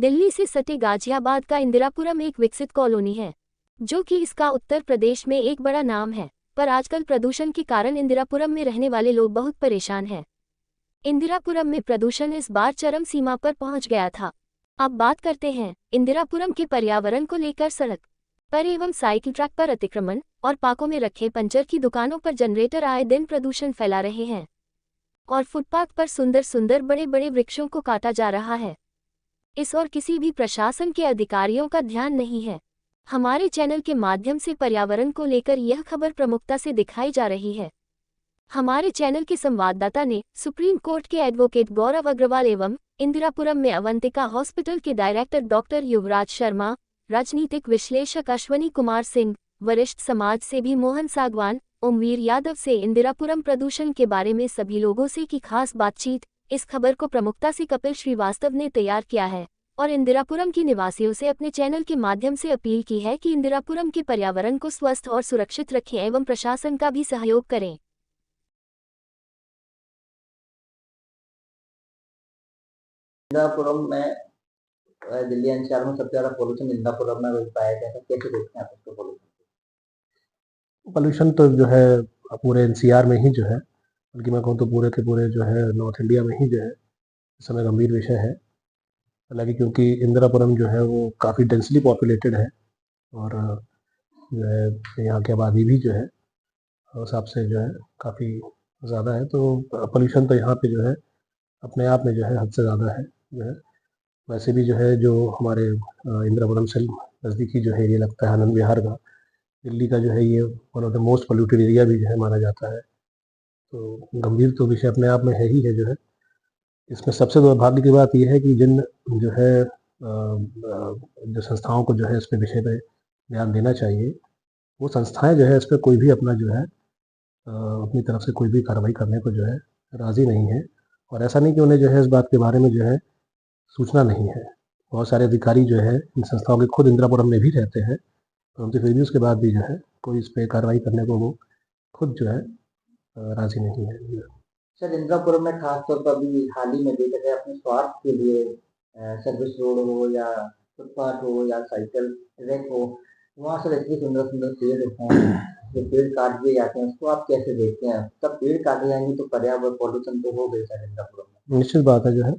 दिल्ली से सटे गाजियाबाद का इंदिरापुरम एक विकसित कॉलोनी है, जो कि इसका उत्तर प्रदेश में एक बड़ा नाम है, पर आजकल प्रदूषण के कारण इंदिरापुरम में रहने वाले लोग बहुत परेशान हैं। इंदिरापुरम में प्रदूषण इस बार चरम सीमा पर पहुंच गया था। अब बात करते हैं इंदिरापुरम के पर्यावरण को लेकर। सड़क पर एवं साइकिल ट्रैक पर अतिक्रमण और पार्कों में रखे पंचर की दुकानों पर जनरेटर आए दिन प्रदूषण फैला रहे हैं और फुटपाथ पर सुंदर सुंदर बड़े बड़े वृक्षों को काटा जा रहा है। इस और किसी भी प्रशासन के अधिकारियों का ध्यान नहीं है। हमारे चैनल के माध्यम से पर्यावरण को लेकर यह खबर प्रमुखता से दिखाई जा रही है। हमारे चैनल के संवाददाता ने सुप्रीम कोर्ट के एडवोकेट गौरव अग्रवाल एवं इंदिरापुरम में अवंतिका हॉस्पिटल के डायरेक्टर डॉक्टर युवराज शर्मा, राजनीतिक विश्लेषक अश्वनी कुमार सिंह, वरिष्ठ समाज सेवी मोहन सागवान, ओमवीर यादव से इंदिरापुरम प्रदूषण के बारे में सभी लोगों से की खास बातचीत। इस खबर को प्रमुखता से कपिल श्रीवास्तव ने तैयार किया है और इंदिरापुरम के निवासियों से अपने चैनल के माध्यम से अपील की है कि इंदिरापुरम के पर्यावरण को स्वस्थ और सुरक्षित रखें एवं प्रशासन का भी सहयोग करें। इंदिरापुरम में दिल्ली एनसीआर में सबसे ज्यादा पोल्यूशन इंदिरापुरम में पाया गया था। कैसे देखते हैं आप इसको? पोल्यूशन तो जो है पूरे एनसीआर में ही जो है, बल्कि मैं कहूँ तो पूरे के पूरे जो है नॉर्थ इंडिया में ही जो है इस समय गंभीर विषय है। हालांकि क्योंकि इंदिरापुरम जो है वो काफ़ी डेंसली पॉपुलेटेड है और जो है यहाँ की आबादी भी जो है उस हिसाब से जो है काफ़ी ज़्यादा है, तो पोल्यूशन तो यहाँ पे जो है अपने आप में जो है हद से ज़्यादा है जो है। वैसे भी जो है जो हमारे इंदिरापुरम से नज़दीकी जो है एरिया लगता है आनंद विहार का, दिल्ली का जो है ये one of the most polluted area भी जो है माना जाता है। तो गंभीर तो विषय अपने आप में है ही है जो है। इसमें सबसे दुर्भाग्य की बात यह है कि जिन जो है जो संस्थाओं को जो है इस पे विषय पे ध्यान देना चाहिए, वो संस्थाएं जो है इस पर कोई भी अपना जो है अपनी तरफ से कोई भी कार्रवाई करने को जो है राज़ी नहीं है। और ऐसा नहीं कि उन्हें जो है इस बात के बारे में जो है सूचना नहीं है। बहुत सारे अधिकारी जो है इन संस्थाओं के खुद इंदिरापुरम में भी रहते हैं, परंतु फिर भी उसके बाद भी जो है कोई इस पर कार्रवाई करने को वो खुद जो है राजी नहीं है। सर, इंदिरापुरम में खासतौर पर अभी हाल ही में देखा गया अपने स्वार्थ के लिए सर्विस रोड हो या फुटपाथ हो या साइकिल ट्रैक हो, वहाँ से इतनी सुंदर सुंदर पेड़ हैं, जो पेड़ काट दिए जाते हैं, उसको आप कैसे देखते हैं? तब पेड़ काटे जाएंगे तो पर्यावरण पॉल्यूशन तो हो गई सर इंदिरापुरम में। निश्चित बात है जो है,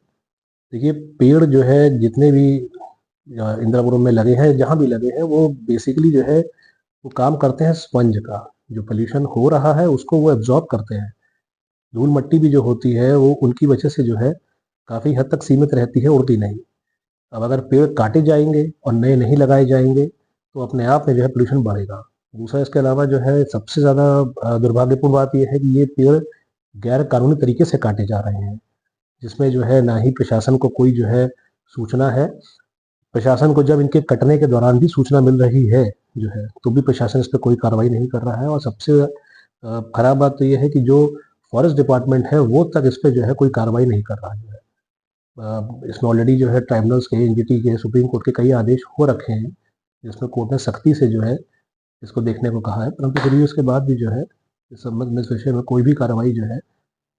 देखिए पेड़ जो है जितने भी इंदिरापुरम में लगे हैं, जहाँ भी लगे हैं, वो बेसिकली जो है वो काम करते हैं स्पंज का। जो पोल्यूशन हो रहा है उसको वो एब्जॉर्ब करते हैं। धूल मट्टी भी जो होती है वो उनकी वजह से जो है काफ़ी हद तक सीमित रहती है, उड़ती नहीं। अब अगर पेड़ काटे जाएंगे और नए नहीं लगाए जाएंगे तो अपने आप में जो है पोल्यूशन बढ़ेगा। दूसरा इसके अलावा जो है सबसे ज़्यादा दुर्भाग्यपूर्ण बात यह है कि ये पेड़ गैर कानूनी तरीके से काटे जा रहे हैं, जिसमें जो है ना ही प्रशासन को कोई जो है सूचना है। प्रशासन को जब इनके कटने के दौरान भी सूचना मिल रही है जो है, तो भी प्रशासन इस पर कोई कार्रवाई नहीं कर रहा है। और सबसे खराब बात तो ये है कि जो फॉरेस्ट डिपार्टमेंट है वो तक इस पर जो है कोई कार्रवाई नहीं कर रहा है। इसमें ऑलरेडी जो है ट्राइब्यूनल्स के, एनजीटी के, सुप्रीम कोर्ट के कई आदेश हो रखे हैं, जिसमें कोर्ट ने सख्ती से जो है इसको देखने को कहा है, परंतु फिर भी उसके बाद भी जो है इस संबंध में इस विषय में कोई भी कार्रवाई जो है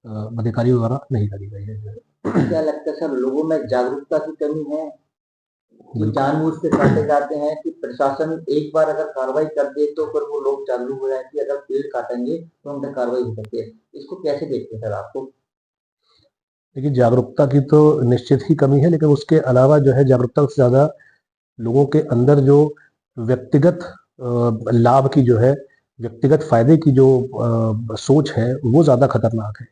अधिकारियों द्वारा नहीं करी गई है जो है। क्या लगता है सर, लोगों में जागरूकता की कमी है कि जानबूझ के काटे जाते हैं, कि प्रशासन एक बार अगर कार्रवाई कर दे तो फिर वो लोग जागरूक हो जाए कि अगर पेड़ काटेंगे तो उन पर कार्रवाई हो सकती है? इसको कैसे देखते हैं सर आपको? देखिए जागरूकता की तो निश्चित ही कमी है, लेकिन उसके अलावा जो है जागरूकता से ज़्यादा लोगों के अंदर जो व्यक्तिगत लाभ की जो है, व्यक्तिगत फायदे की जो सोच है वो ज़्यादा खतरनाक है।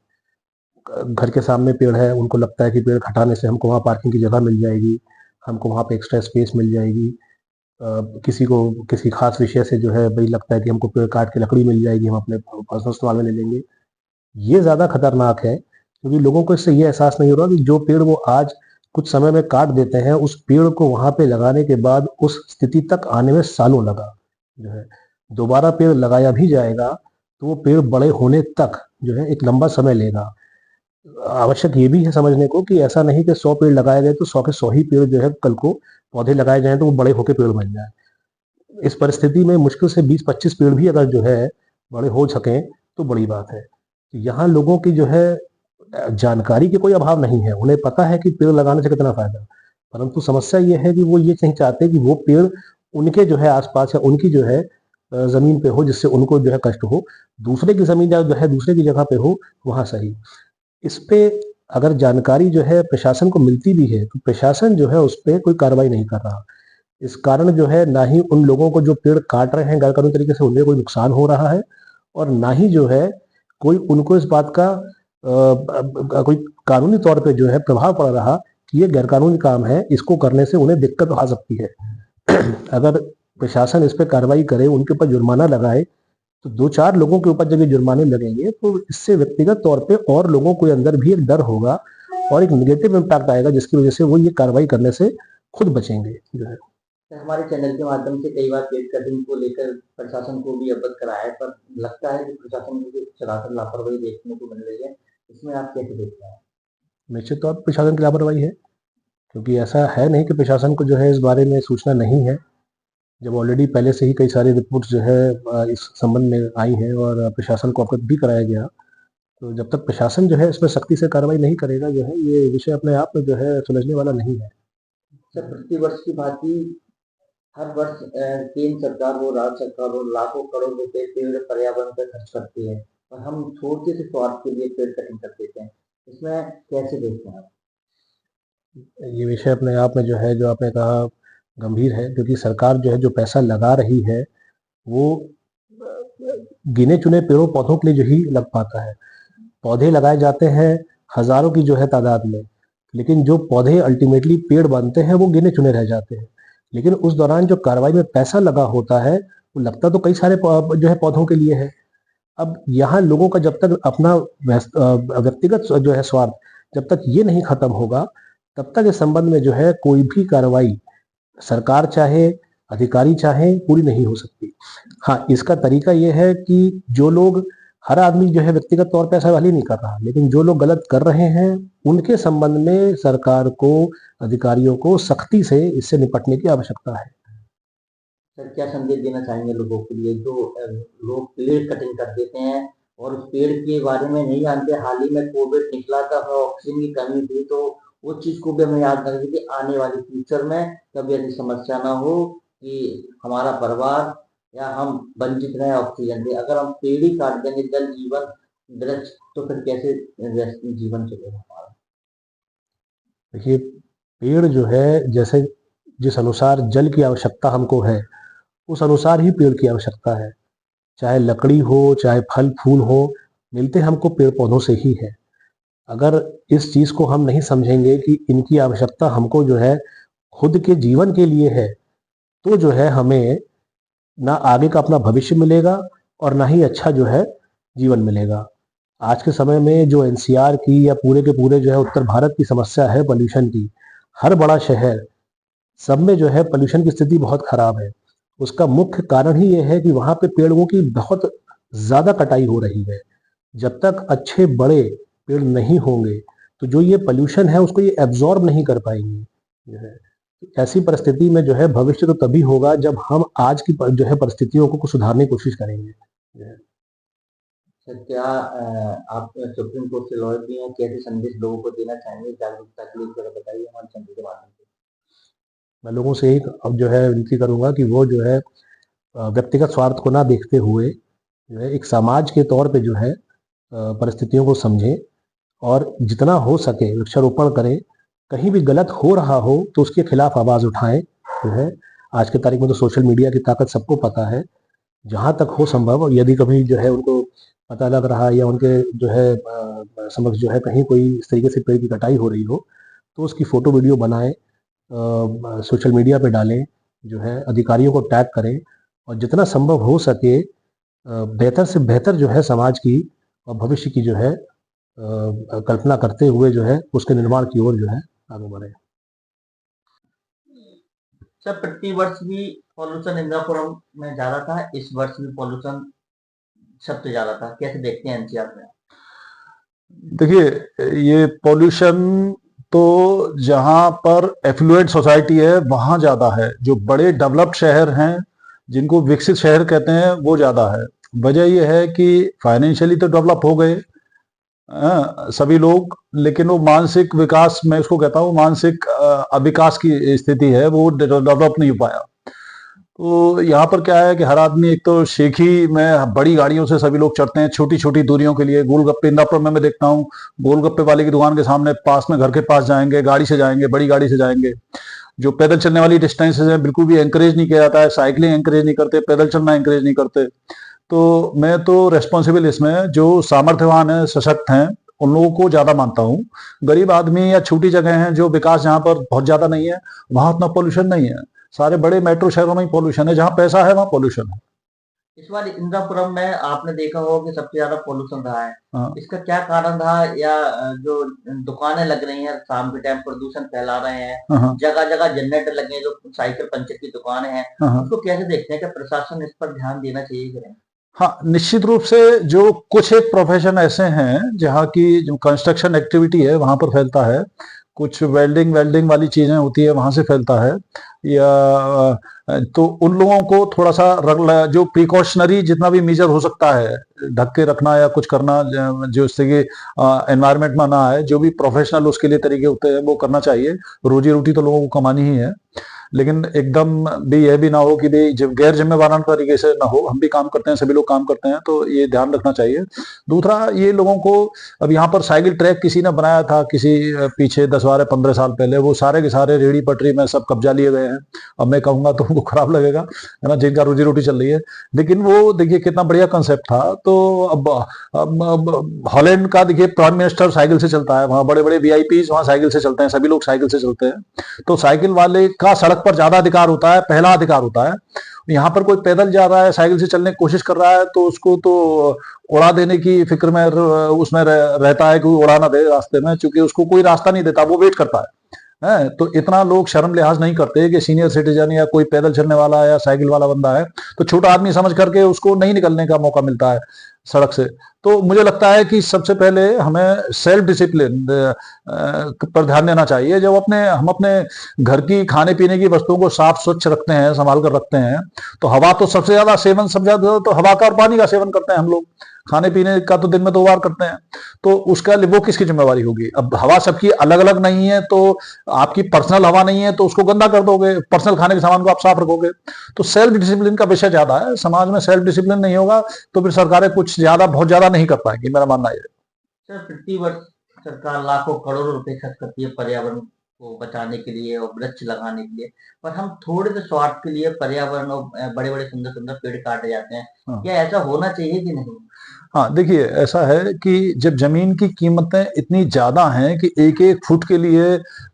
घर के सामने पेड़ है, उनको लगता है कि पेड़ हटाने से हमको वहाँ पार्किंग की जगह मिल जाएगी, हमको वहाँ पे एक्स्ट्रा स्पेस मिल जाएगी। किसी को किसी खास विषय से जो है भाई लगता है कि हमको पेड़ काट के लकड़ी मिल जाएगी, हम अपने पर्सनल इस्तेमाल में ले लेंगे। ये ज़्यादा खतरनाक है, क्योंकि लोगों को इससे ये एहसास नहीं हो रहा कि जो पेड़ वो आज कुछ समय में काट देते हैं, उस पेड़ को वहाँ पे लगाने के बाद उस स्थिति तक आने में सालों लगा जो है। दोबारा पेड़ लगाया भी जाएगा तो वो पेड़ बड़े होने तक जो है एक लंबा समय लेगा। आवश्यक ये भी है समझने को कि ऐसा नहीं कि 100 पेड़ लगाए गए तो 100 के 100 ही पेड़ जो है कल को पौधे लगाए जाएं तो वो बड़े होकर पेड़ बन जाए। इस परिस्थिति में मुश्किल से 20-25 पेड़ भी अगर जो है बड़े हो सकें तो बड़ी बात है। यहाँ लोगों की जो है जानकारी के कोई अभाव नहीं है, उन्हें पता है कि पेड़ लगाने से कितना फायदा, परंतु समस्या ये है कि वो ये नहीं चाहते कि वो पेड़ उनके जो है आसपास या उनकी जो है जमीन पे हो, जिससे उनको जो है कष्ट हो। दूसरे की जमीन या जो है दूसरे की जगह पे हो, वहां सही। इस पे अगर जानकारी जो है प्रशासन को मिलती भी है, तो प्रशासन जो है उस पर कोई कार्रवाई नहीं कर रहा। इस कारण जो है ना ही उन लोगों को जो पेड़ काट रहे हैं गैरकानूनी तरीके से, उन्हें कोई नुकसान हो रहा है, और ना ही जो है कोई उनको इस बात का कोई कानूनी तौर पे जो है प्रभाव पड़ रहा कि ये गैरकानूनी काम है, इसको करने से उन्हें दिक्कत आ सकती है। अगर प्रशासन इस पर कार्रवाई करे, उनके ऊपर जुर्माना लगाए, तो 2-4 लोगों के ऊपर जब ये जुर्माने लगेंगे तो इससे व्यक्तिगत तौर पे और लोगों के अंदर भी एक डर होगा और एक नेगेटिव इम्पैक्ट आएगा, जिसकी वजह से वो ये कार्रवाई करने से खुद बचेंगे जो है। हमारे चैनल के माध्यम से कई बार पेड़ कटिंग को लेकर प्रशासन को भी अवगत कराया है, पर लगता है कि प्रशासन की सरासर लापरवाही देखने को मिल रही है। इसमें आप कैसे देखते हैं? निश्चित तौर पर प्रशासन की लापरवाही है, क्योंकि ऐसा है नहीं कि प्रशासन को जो है इस बारे में सूचना नहीं है। जब ऑलरेडी पहले से ही कई सारी रिपोर्ट्स जो है इस संबंध में आई हैं और प्रशासन को अवगत भी कराया गया, तो जब तक प्रशासन जो है इसमें सख्ती से कार्रवाई नहीं करेगा, जो है ये विषय अपने आप में जो है सुलझने वाला नहीं है। सर, प्रतिवर्ष की भांति हर वर्ष केंद्र सरकार हो, राज्य सरकार हो, लाखों करोड़ रुपए पेड़ पर्यावरण पर खर्च करती है, और हम छोटे से स्वार्थ के लिए पेड़ कटिंग कर देते हैं। इसमें कैसे देखते हैं आप? ये विषय अपने आप में जो है, जो आपने कहा, गंभीर है, क्योंकि सरकार जो है जो पैसा लगा रही है वो गिने चुने पेड़ों पौधों के लिए जो ही लग पाता है। पौधे लगाए जाते हैं हजारों की जो है तादाद में, लेकिन जो पौधे अल्टीमेटली पेड़ बनते हैं वो गिने चुने रह जाते हैं। लेकिन उस दौरान जो कार्रवाई में पैसा लगा होता है, वो लगता तो कई सारे जो है पौधों के लिए है। अब यहाँ लोगों का जब तक अपना व्यक्तिगत जो है स्वार्थ जब तक ये नहीं खत्म होगा, तब तक इस संबंध में जो है कोई भी कार्रवाई सरकार चाहे, अधिकारी चाहे, पूरी नहीं हो सकती। हाँ, इसका तरीका ये है कि जो लोग, हर आदमी जो है व्यक्तिगत तौर पे ऐसा वाली नहीं कर रहा, लेकिन जो लोग गलत कर रहे हैं उनके संबंध में सरकार को, अधिकारियों को सख्ती से इससे निपटने की आवश्यकता है। सर, क्या संदेश देना चाहेंगे लोगों के लिए जो लोग पेड़ कटिंग कर देते हैं और उस पेड़ के बारे में नहीं जानते? हाल ही में कोविड निकला था, ऑक्सीजन की कमी थी, तो वो चीज को भी हमें याद रखें कि आने वाले फ्यूचर में कभी ऐसी समस्या ना हो कि हमारा परिवार या हम वंचित रहे ऑक्सीजन से। अगर हम पेड़ ही काट देंगे, जल जीवन वृक्ष, तो फिर कैसे जीवन चलेगा हमारा? देखिए, पेड़ जो है, जैसे जिस अनुसार जल की आवश्यकता हमको है, उस अनुसार ही पेड़ की आवश्यकता है। चाहे लकड़ी हो, चाहे फल फूल हो, मिलते हमको पेड़ पौधों से ही है। अगर इस चीज को हम नहीं समझेंगे कि इनकी आवश्यकता हमको जो है खुद के जीवन के लिए है, तो जो है हमें ना आगे का अपना भविष्य मिलेगा और ना ही अच्छा जो है जीवन मिलेगा। आज के समय में जो एनसीआर की या पूरे के पूरे जो है उत्तर भारत की समस्या है पॉल्यूशन की, हर बड़ा शहर सब में जो है पॉल्यूशन की स्थिति बहुत खराब है। उसका मुख्य कारण ही ये है कि वहां पे पेड़ों की बहुत ज्यादा कटाई हो रही है। जब तक अच्छे बड़े पेड़ नहीं होंगे, तो जो ये पॉल्यूशन है उसको ये एब्जॉर्ब नहीं कर पाएंगे जो है। ऐसी परिस्थिति में जो है भविष्य तो तभी होगा जब हम आज की जो है परिस्थितियों को सुधारने की कोशिश करेंगे। सर, क्या आप सुप्रीम कोर्ट से लॉयर भी हैं? कैसे संदेश लोगों को देना चाहेंगे जागरूकता के लिए, जरा बताइए हमारे चैनल के माध्यम से। मैं लोगों से एक अब जो है विनती करूंगा कि वो जो है व्यक्तिगत स्वार्थ को ना देखते हुए जो है एक समाज के तौर पे जो है परिस्थितियों को समझें और जितना हो सके वृक्षारोपण करें। कहीं भी गलत हो रहा हो तो उसके खिलाफ आवाज उठाएं जो है। आज के तारीख में तो सोशल मीडिया की ताकत सबको पता है। जहां तक हो संभव, यदि कभी जो है उनको पता लग रहा है या उनके जो है समझ जो है कहीं कोई इस तरीके से पेड़ की कटाई हो रही हो, तो उसकी फोटो वीडियो बनाएं, सोशल मीडिया पे डालें, जो है अधिकारियों को टैग करें और जितना संभव हो सके बेहतर से बेहतर जो है समाज की और भविष्य की जो है कल्पना करते हुए जो है उसके निर्माण की ओर जो है आगे बढ़े। सर, प्रति वर्ष भी पॉल्यूशन इंदिरापुरम में ज्यादा था, इस वर्ष भी पॉल्यूशन सबसे ज्यादा था। कैसे देखते हैं एनसीआर में? देखिए, ये पॉल्यूशन तो जहां पर एफ्लुएंट सोसाइटी है वहां ज्यादा है। जो बड़े डेवलप्ड शहर हैं, जिनको विकसित शहर कहते हैं, वो ज्यादा है। वजह यह है कि फाइनेंशियली तो डेवलप हो गए, सभी लोग, लेकिन वो मानसिक विकास, मैं उसको कहता हूँ मानसिक अविकास की स्थिति है, वो डेवलप नहीं हो पाया। तो यहाँ पर क्या है कि हर आदमी, एक तो शेखी में बड़ी गाड़ियों से सभी लोग चढ़ते हैं छोटी छोटी दूरियों के लिए। गोलगप्पे इंदापुर में मैं देखता हूँ, गोलगप्पे वाले की दुकान के सामने पास में, घर के पास जाएंगे, गाड़ी से जाएंगे, बड़ी गाड़ी से जाएंगे। जो पैदल चलने वाली डिस्टेंसेज है बिल्कुल भी एंकरेज नहीं किया जाता है, साइकिलिंग एंकरेज नहीं करते, पैदल चलना एंकरेज नहीं करते। तो मैं तो रेस्पॉन्सिबल इसमें जो सामर्थ्यवान है, सशक्त हैं, उन लोगों को ज्यादा मानता हूँ। गरीब आदमी या छोटी जगह है, जो विकास जहाँ पर बहुत ज्यादा नहीं है, वहां उतना पॉल्यूशन नहीं है। सारे बड़े मेट्रो शहरों में ही पॉल्यूशन है, जहाँ पैसा है वहाँ पॉल्यूशन है। इस बार इंदिरापुरम में आपने देखा होगा कि सबसे ज्यादा पोल्यूशन रहा है। हाँ। इसका क्या कारण रहा, या जो दुकानें लग रही हैं शाम के टाइम प्रदूषण फैला रहे हैं, हाँ। जगह जगह जनरेटर लगे हैं, जो साइकिल पंचर की दुकानें हैं, हाँ। उसको कैसे देखते हैं कि प्रशासन इस पर ध्यान देना चाहिए कि नहीं? हाँ, निश्चित रूप से जो कुछ एक प्रोफेशन ऐसे हैं जहाँ की जो कंस्ट्रक्शन एक्टिविटी है वहां पर फैलता है, कुछ वेल्डिंग वेल्डिंग वाली चीजें होती है वहां से फैलता है, या तो उन लोगों को थोड़ा सा जो प्रिकॉशनरी जितना भी मेजर हो सकता है, ढक के रखना या कुछ करना, जो इससे कि एनवायरनमेंट में ना आए, जो भी प्रोफेशनल उसके लिए तरीके होते हैं वो करना चाहिए। रोजी रोटी तो लोगों को कमानी ही है, लेकिन एकदम भी यह भी ना हो कि भाई जब गैर जिम्मेवाराना तरीके से ना हो। हम भी काम करते हैं, सभी लोग काम करते हैं, तो ये ध्यान रखना चाहिए। दूसरा, ये लोगों को, अब यहाँ पर साइकिल ट्रैक किसी ने बनाया था किसी पीछे 10-12-15 साल पहले, वो सारे के सारे रेहड़ी पटरी में सब कब्जा लिए गए हैं। अब मैं कहूंगा तो उनको खराब लगेगा, है ना, जिनका रोजी रोटी चल रही है। लेकिन वो देखिए कितना बढ़िया कंसेप्ट था। तो अब हॉलैंड का देखिए प्राइम मिनिस्टर साइकिल से चलता है, वहां बड़े बड़े वीआईपीज वहां साइकिल से चलते हैं, सभी लोग साइकिल से चलते हैं। तो साइकिल वाले का सड़क पर ज्यादा अधिकार होता है, पहला अधिकार होता है। यहाँ पर कोई पैदल जा रहा है, साइकिल से चलने की कोशिश कर रहा है, तो उसको तो उड़ा देने की फिक्र में उसमें रहता है कि उड़ा ना दे रास्ते में, क्योंकि उसको कोई रास्ता नहीं देता, वो वेट करता है। तो इतना लोग शर्म लिहाज नहीं करते कि सीनियर सिटीजन या कोई पैदल चलने वाला या साइकिल वाला बंदा है तो छोटा आदमी समझ करके उसको नहीं निकलने का मौका मिलता है सड़क से। तो मुझे लगता है कि सबसे पहले हमें सेल्फ डिसिप्लिन पर ध्यान देना चाहिए। जब हम अपने घर की खाने पीने की वस्तुओं को साफ स्वच्छ रखते हैं, संभाल कर रखते हैं, तो हवा तो सबसे ज्यादा सेवन, सब ज्यादा तो हवा का और पानी का सेवन करते हैं हम लोग। खाने पीने का तो दिन में 2 बार करते हैं, तो उसका वो किसकी जिम्मेवारी होगी? अब हवा सबकी अलग अलग नहीं है, तो आपकी पर्सनल हवा नहीं है तो उसको गंदा कर दोगे, पर्सनल खाने के सामान को आप साफ रखोगे। तो सेल्फ डिसिप्लिन का विषय ज्यादा है। समाज में सेल्फ डिसिप्लिन नहीं होगा तो फिर सरकारें कुछ ज्यादा, बहुत ज्यादा नहीं कर पाएंगी, मेरा मानना है। सर, प्रति वर्ष सरकार लाखों करोड़ों रुपए खर्च करती है पर्यावरण को बचाने के लिए और वृक्ष लगाने के लिए, पर हम थोड़े से स्वार्थ के लिए पर्यावरण और बड़े बड़े सुंदर सुंदर पेड़ काटे जाते हैं। हाँ। क्या ऐसा होना चाहिए कि नहीं? हाँ, देखिए ऐसा है कि जब जमीन की कीमतें इतनी ज्यादा हैं कि एक एक फुट के लिए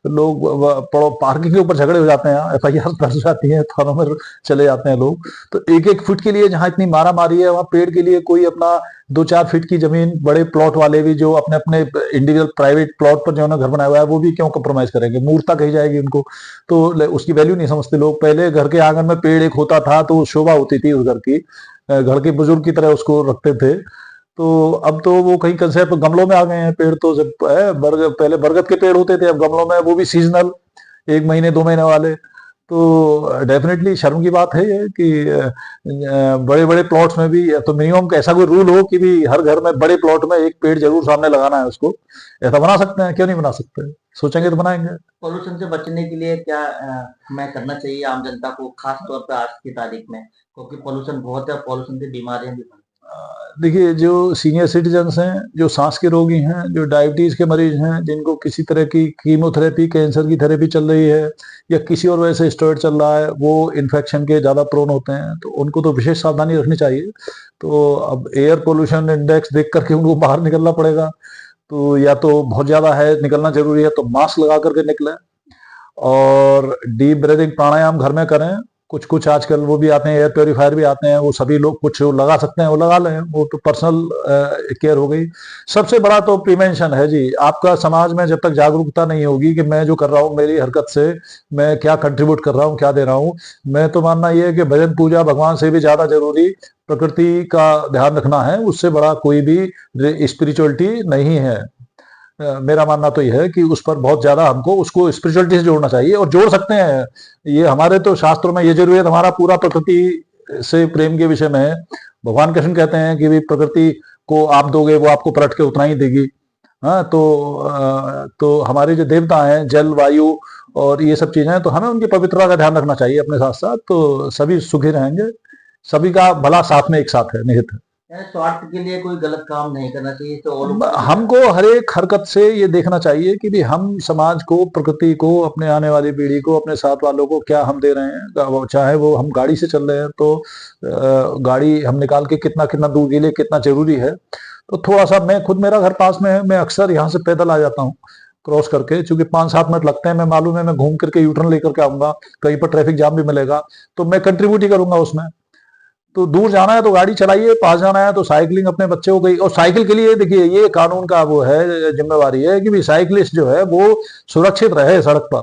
लोग पार्किंग के ऊपर झगड़े हो जाते हैं, एफआईआर दर्ज हो जाती है, थानों में चले जाते हैं लोग। तो एक एक फुट के लिए जहां इतनी मारा मारी है, वहां पेड़ के लिए कोई अपना 2-4 फीट की जमीन, बड़े प्लॉट वाले भी जो अपने अपने इंडिविजुअल प्राइवेट प्लॉट पर जो है घर बनाया हुआ है, वो भी क्यों कॉम्प्रोमाइज करेंगे? मूर्खता कही जाएगी उनको। तो उसकी वैल्यू नहीं समझते लोग। पहले घर के आंगन में पेड़ एक होता था तो शोभा होती थी उस घर की, घर के बुजुर्ग की तरह उसको रखते थे। तो अब तो वो कहीं कंसेप्ट गमलों में आ गए हैं पेड़। तो जब पहले बरगद के पेड़ होते थे, अब गमलों में, वो भी सीजनल, 1 महीने 2 महीने वाले। तो डेफिनेटली शर्म की बात है ये कि बड़े बड़े प्लॉट्स में भी तो मिनिमम ऐसा कोई रूल हो कि भी हर घर में बड़े प्लॉट में एक पेड़ जरूर सामने लगाना है उसको। ऐसा बना सकते हैं, क्यों नहीं बना सकते? सोचेंगे तो बनाएंगे। पोल्यूशन से बचने के लिए क्या हमें करना चाहिए आम जनता को, खास तौर पे आज की तारीख में, क्योंकि पोल्यूशन बहुत है, पोल्यूशन से बीमारियां भी बढ़। देखिए, जो सीनियर सिटीजन्स हैं, जो सांस के रोगी हैं, जो डायबिटीज के मरीज हैं, जिनको किसी तरह की कीमोथेरेपी, कैंसर की थेरेपी चल रही है या किसी और वजह से स्टेरॉइड चल रहा है, वो इन्फेक्शन के ज्यादा प्रोन होते हैं, तो उनको तो विशेष सावधानी रखनी चाहिए। तो अब एयर पोल्यूशन इंडेक्स देख करके उनको बाहर निकलना पड़ेगा। तो या तो बहुत ज्यादा है, निकलना जरूरी है, तो मास्क लगा करके निकले और डीप ब्रीदिंग प्राणायाम घर में करें। कुछ कुछ आजकल वो भी आते हैं, एयर प्योरीफायर भी आते हैं, वो सभी लोग कुछ लगा सकते हैं वो लगा लें, वो तो पर्सनल केयर हो गई। सबसे बड़ा तो प्रिवेंशन है जी। आपका समाज में जब तक जागरूकता नहीं होगी कि मैं जो कर रहा हूँ, मेरी हरकत से मैं क्या कंट्रीब्यूट कर रहा हूँ, क्या दे रहा हूँ, मैं तो मानना ये है कि भजन पूजा भगवान से भी ज्यादा जरूरी प्रकृति का ध्यान रखना है। उससे बड़ा कोई भी स्पिरिचुअलिटी नहीं है। मेरा मानना तो यह है कि उस पर बहुत ज्यादा हमको उसको स्पिरिचुअलिटी से जोड़ना चाहिए, और जोड़ सकते हैं। ये हमारे तो शास्त्रों में ये जरूरी है, हमारा पूरा प्रकृति से प्रेम के विषय में है। भगवान कृष्ण कहते हैं कि भी प्रकृति को आप दोगे वो आपको पलट के उतना ही देगी। हाँ, तो हमारे जो देवता हैं जल वायु और ये सब चीजें हैं, तो हमें उनकी पवित्रता का ध्यान रखना चाहिए अपने साथ साथ, तो सभी सुखी रहेंगे, सभी का भला साथ में एक साथ है, निहित है। यानी स्वार्थ के लिए कोई गलत काम नहीं करना चाहिए, तो और हमको हर एक हरकत से ये देखना चाहिए कि भी हम समाज को, प्रकृति को, अपने आने वाली पीढ़ी को, अपने साथ वालों को क्या हम दे रहे हैं। चाहे वो हम गाड़ी से चल रहे हैं तो गाड़ी हम निकाल के कितना कितना दूर के लिए कितना जरूरी है। तो थोड़ा सा, मैं खुद, मेरा घर पास में है, मैं अक्सर यहाँ से पैदल आ जाता हूँ क्रॉस करके, चूंकि 5-7 मिनट लगते हैं, मैं मालूम है मैं घूम करके यूटर्न लेकर के आऊंगा, कहीं पर ट्रैफिक जाम भी मिलेगा, तो मैं कंट्रीब्यूट ही करूंगा उसमें। तो दूर जाना है तो गाड़ी चलाइए, पास जाना है तो साइकिलिंग अपने बच्चे को गई। और साइकिल के लिए देखिए, ये कानून का वो है, जिम्मेवारी है कि भी साइकिलिस्ट जो है वो सुरक्षित रहे सड़क पर,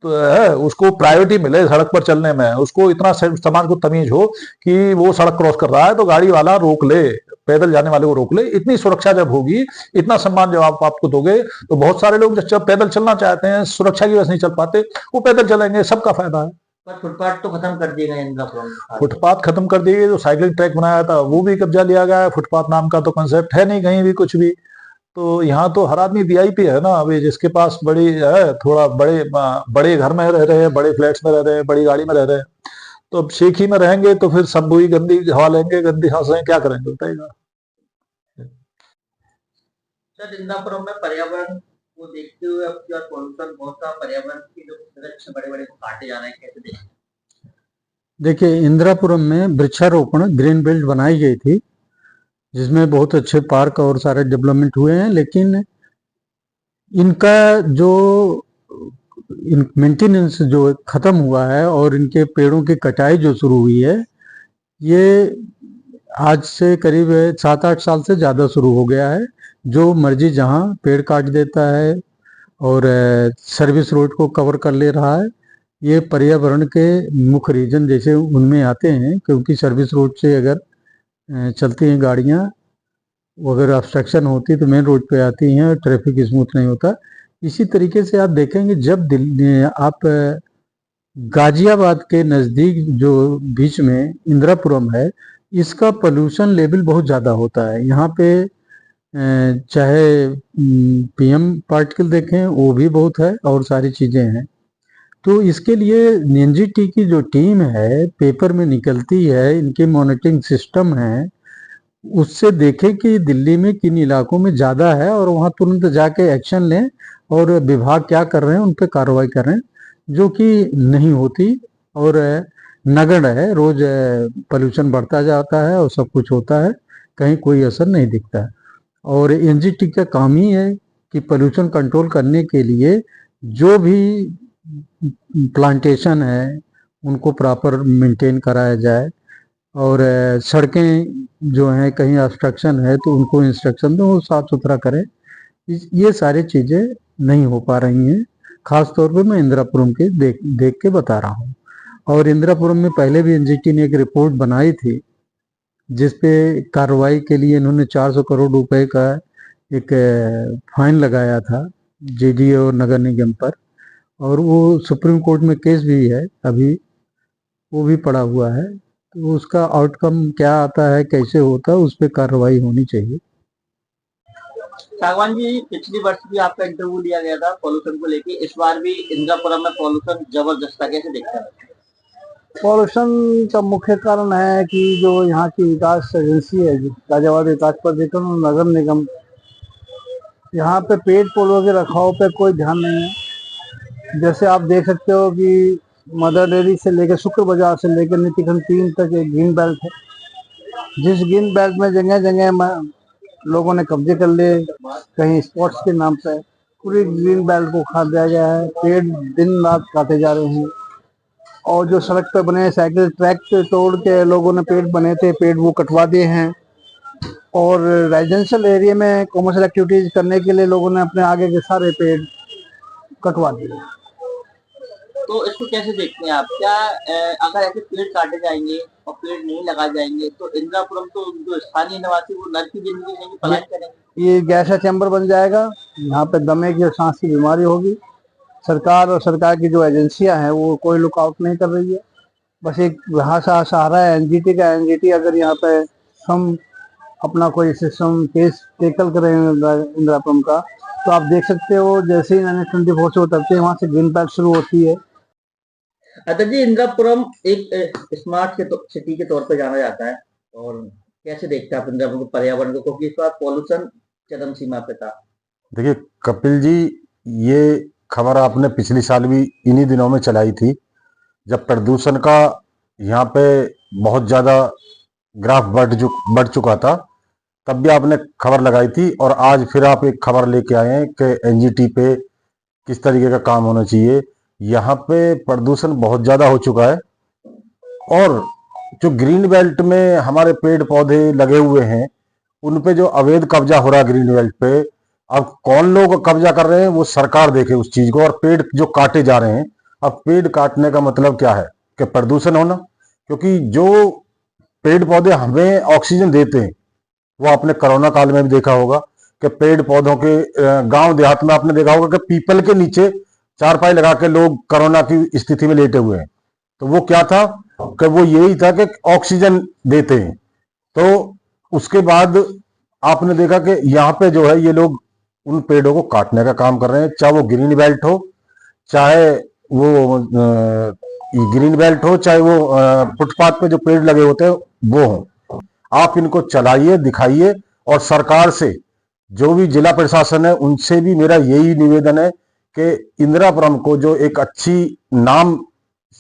तो है उसको प्रायोरिटी मिले सड़क पर चलने में, उसको इतना समाज को तमीज हो कि वो सड़क क्रॉस कर रहा है तो गाड़ी वाला रोक ले, पैदल जाने वाले को रोक ले। इतनी सुरक्षा जब होगी, इतना सम्मान जब आप आपको दोगे, तो बहुत सारे लोग जब पैदल चलना चाहते हैं, सुरक्षा की वजह से नहीं चल पाते, वो पैदल चलेंगे, सबका फायदा है। पर फुटपाथ तो खत्म कर दिए गए इंदिरापुरम में। फुटपाथ खत्म कर दिए गए, जो साइकिलिंग ट्रैक बनाया था वो भी कब्जा लिया गया है। फुटपाथ नाम का तो कंसेप्ट है नहीं कहीं भी कुछ भी। तो यहाँ तो हर आदमी वीआईपी है ना, अभी जिसके पास बड़ी है, थोड़ा बड़े बड़े घर में रह रहे हैं, बड़े फ्लैट्स में रह रहे हैं, बड़ी गाड़ी में रह रहे हैं, तो अब शेख ही में रहेंगे तो फिर सब वही गंदी हवा लेंगे, गंदी सांस लेंगे, क्या करेंगे बताइएगा। सर, इंदिरापुरम में पर्यावरण को देखते हुए अब क्या पॉल्यूशन बहुत सा, पर्यावरण के जो वृक्ष बड़े बड़े काटे जा रहे हैं, कैसे देखते हैं? देखिए, इंदिरापुरम में वृक्षारोपण ग्रीन बेल्ट बनाई गई थी, जिसमें बहुत अच्छे पार्क और सारे डेवलपमेंट हुए हैं, लेकिन इनका जो मेंटेनेंस जो खत्म हुआ है और इनके पेड़ों की कटाई जो शुरू हुई है, ये आज से करीब 7-8 साल से ज़्यादा शुरू हो गया है। जो मर्जी जहां पेड़ काट देता है और सर्विस रोड को कवर कर ले रहा है। ये पर्यावरण के मुख्य रीजन जैसे उनमें आते हैं, क्योंकि सर्विस रोड से अगर चलती हैं गाड़ियां, अगर ऑब्स्ट्रक्शन होती तो मेन रोड पे आती हैं और ट्रैफिक स्मूथ नहीं होता। इसी तरीके से आप देखेंगे, जब दिल्ली आप गाजियाबाद के नज़दीक जो बीच में इंदिरापुरम है, इसका पोल्यूशन लेवल बहुत ज़्यादा होता है। यहाँ पे चाहे पीएम पार्टिकल देखें वो भी बहुत है और सारी चीज़ें हैं। तो इसके लिए एनजीटी की जो टीम है, पेपर में निकलती है, इनके मॉनिटरिंग सिस्टम है, उससे देखें कि दिल्ली में किन इलाकों में ज़्यादा है और वहाँ तुरंत जाके एक्शन लें और विभाग क्या कर रहे हैं उन पर कार्रवाई करें, जो कि नहीं होती और नगण्य है। रोज पोल्यूशन बढ़ता जाता है और सब कुछ होता है, कहीं कोई असर नहीं दिखता है। और एनजीटी का काम ही है कि पोल्यूशन कंट्रोल करने के लिए जो भी प्लांटेशन है उनको प्रॉपर मेंटेन कराया जाए, और सड़कें जो हैं कहीं ऑब्स्ट्रक्शन है तो उनको इंस्ट्रक्शन दो, वो साफ सुथरा करें। ये सारी चीज़ें नहीं हो पा रही हैं। खास तौर पे मैं इंदिरापुरम के देख के बता रहा हूँ। और इंदिरापुरम में पहले भी एनजीटी ने एक रिपोर्ट बनाई थी, जिसपे कार्रवाई के लिए इन्होंने 400 करोड़ रुपए का एक फाइन लगाया था जीडी और नगर निगम पर, और वो सुप्रीम कोर्ट में केस भी है अभी, वो भी पड़ा हुआ है। तो उसका आउटकम क्या आता है, कैसे होता है, उस पर कार्रवाई होनी चाहिए। सागवान जी, पिछली वर्ष भी आपका इंटरव्यू लिया गया था पॉल्यूशन को लेके, इस बार भी इंदिरापुरम में पॉल्यूशन जबरदस्त था, कैसे देखते हैं? पॉल्यूशन का मुख्य कारण है कि जो यहाँ की विकास एजेंसी है, गाजियाबाद विकास प्राधिकरण और नगर निगम, यहाँ पे पेड़ पौधों के रखाव पे कोई ध्यान नहीं है। जैसे आप देख सकते हो कि मदर डेयरी से लेकर शुक्र बाजार से लेकर नीतिखंड 3 तक एक ग्रीन बेल्ट है, जिस ग्रीन बेल्ट में जगह जगह लोगों ने कब्जे कर लिए, कहीं स्पोर्ट्स के नाम पे पूरी ग्रीन बेल्ट को खा दिया गया है। पेड़ दिन रात काटे जा रहे हैं, और जो सड़क पे बने साइकिल ट्रैक तोड़ के लोगों ने पेड़ बने थे, पेड़ वो कटवा दिए हैं। और रेजिडेंशियल एरिया में कॉमर्शियल एक्टिविटीज करने के लिए लोगों ने अपने आगे के सारे पेड़ कटवा दिए। तो इसको कैसे देखते हैं आप? क्या अगर ऐसे पेड़ काटे जाएंगे और पेड़ नहीं लगाए जाएंगे तो इंदिरापुरम तो जो स्थानीय निवासी वो नर्क की जिंदगी नहीं पलायन करेंगे? ये गैस चैम्बर बन जाएगा, यहाँ पे दमे की और सांस की बीमारी होगी। सरकार और सरकार की जो एजेंसियां हैं वो कोई लुक आउट नहीं कर रही है। बस एक यहाँ सहारा है एनजीटी का। एनजीटी अगर यहाँ पे हम अपना कोई सिस्टम केस टेकल करें इंदिरापुरम का, तो आप देख सकते हो जैसे ही मैंने 24 से उतरते हैं वहां से ग्रीन पैड शुरू होती है। अतः जी, इंदिरापुरम एक स्मार्ट सिटी के तौर पर जाना जाता है, और कैसे देखते हैं आप इंदिरापुरम को, पर्यावरण को, क्योंकि इस बार पॉल्यूशन चरम सीमा पे था। देखिए कपिल जी, ये खबर आपने पिछली साल भी इन्हीं दिनों में चलाई थी, जब प्रदूषण का यहाँ पे बहुत ज्यादा ग्राफ बढ़ चुका था, तब भी आपने खबर लगाई थी। और आज फिर आप एक खबर लेके आए हैं कि एनजीटी पे किस तरीके का काम होना चाहिए। यहाँ पे प्रदूषण बहुत ज्यादा हो चुका है, और जो ग्रीन बेल्ट में हमारे पेड़ पौधे लगे हुए हैं, उन पे जो अवैध कब्जा हो रहा है ग्रीन बेल्ट पे, अब कौन लोग कब्जा कर रहे हैं वो सरकार देखे उस चीज को। और पेड़ जो काटे जा रहे हैं, अब पेड़ काटने का मतलब क्या है कि प्रदूषण होना, क्योंकि जो पेड़ पौधे हमें ऑक्सीजन देते हैं, वो आपने कोरोना काल में भी देखा होगा कि पेड़ पौधों के गांव देहात में आपने देखा होगा कि पीपल के नीचे चारपाई लगा के लोग कोरोना की स्थिति में लेटे हुए हैं। तो वो क्या था कि वो यही था कि ऑक्सीजन देते हैं। तो उसके बाद आपने देखा कि यहाँ पे जो है ये लोग उन पेड़ों को काटने का काम कर रहे हैं, चाहे वो ग्रीन बेल्ट हो, चाहे वो ग्रीन बेल्ट हो, चाहे वो फुटपाथ पे जो पेड़ लगे होते हैं वो हो। आप इनको चलाइए, दिखाइए, और सरकार से, जो भी जिला प्रशासन है, उनसे भी मेरा यही निवेदन है कि इंदिरापुरम को जो एक अच्छी नाम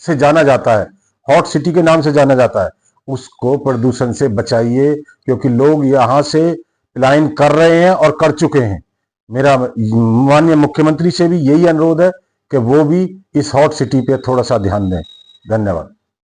से जाना जाता है, हॉट सिटी के नाम से जाना जाता है, उसको प्रदूषण से बचाइए, क्योंकि लोग यहाँ से पलायन कर रहे हैं और कर चुके हैं। मेरा माननीय मुख्यमंत्री से भी यही अनुरोध है कि वो भी इस हॉट सिटी पे थोड़ा सा ध्यान दें। धन्यवाद।